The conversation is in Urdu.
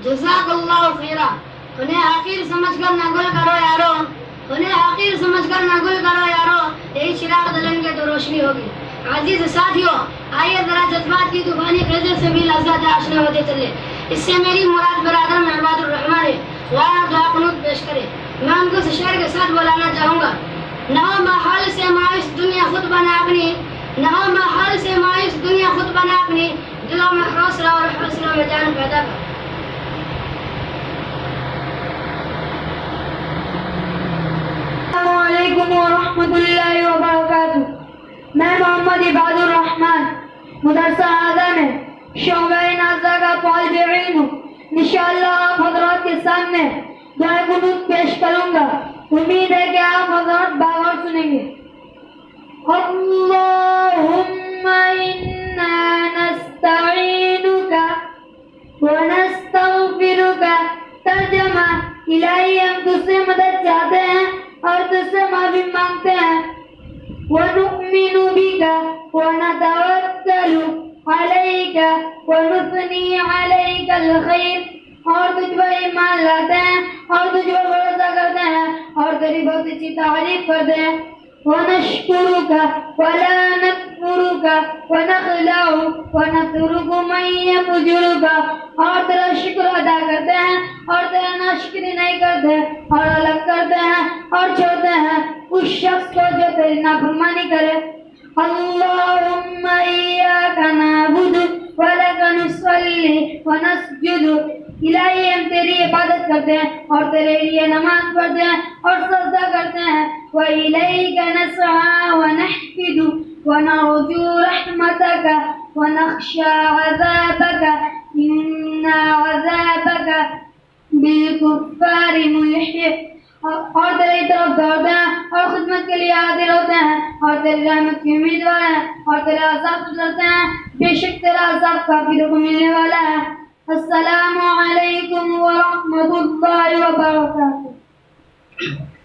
جزاک اللہ خیرہ. انہیں حقیر سمجھ کر نہ گل کرو یارو, انہیں حقیر سمجھ کر نہ گل کرو یارو, یہی چراغ دلیں گے تو روشنی ہوگی. عزیز ساتھیوں, آئیے ذرا جذبات کی طوفانی خیزے سے بھی لذت آشنا ہوتے چلے. اس سے میری مراد برادر میں عباد الرحمان ہے. وہاں دعا قنوت پیش کرے. میں ان کو اس شعر کے ساتھ بولانا چاہوں گا. نہ ہو محال سے مایوس دنیا خود بنا اپنی, نہ ہو محال سے مایوس دنیا خود بنا اپنی, دلوں میں حوصلہ اور حوصلوں میں جان پیدا کر. السلام علیکم ورحمۃ اللہ وبرکاتہ. میں محمد عباد الرحمان مدرسہ اعظم میں شعبہ نازہ کا طالب علم ہوں. انشاءاللہ آپ حضرات کے سامنے دعائے قنوت پیش کروں گا. امید ہے کہ آپ حضرات باغور سنیں گے. اللہم انا نستعینک ونستغفرک. ترجمہ: الہی ہم تجھ سے مدد چاہتے ہیں اور تجھ سے معافی مانگتے ہیں. وَنُؤْمِنُ بِكَ وَنَتَوَكَّلُ عَلَيْكَ وَنُثْنِي عَلَيْكَ الْخَيْرَ. اور تجھ پر ایمان لاتے ہیں اور تجھ پر بھروسہ کرتے ہیں اور تیری بہت اچھی تعریف کرتے ہیں. وَنَشْكُرُكَ وَلَا نَكْفُرُكَ وَنَخْلَعُ وَنَتْرُكُ مَن يَفْجُرُكَ. اور تیرا شکر ادا کرتے ہیں اور تیرا ناشکری نہیں کرتے اور الگ کرتے ہیں اور چھوڑتے ہیں اس شخص کو جو تیری نافرمانی کرے. اللہم ایاک نعبد ولک نصلی ونسجد. الہی ہم تیری عبادت کرتے ہیں اور تیرے لیے نماز پڑھتے ہیں اور سجدہ کرتے ہیں. وَإِلَيْكَ نَسْعَىٰ وَنَحْفِدُ وَنَرْجُو رَحْمَتَكَ وَنَخْشَىٰ عَذَابَكَ إِنَّ عَذَابَكَ بِالْكُفَّارِ مُلْحِقٌ. اور تیری طرف دوڑتے ہیں اور خدمت کے لیے حاضر ہوتے ہیں اور تیری رحمت کی امیدوار ہیں اور تیرا عذاب سے ڈرتے ہیں. بے شک تیرا عذاب کافروں کو ملنے والا ہے. السلام علیکم ورحمۃ اللہ وبرکاتہ.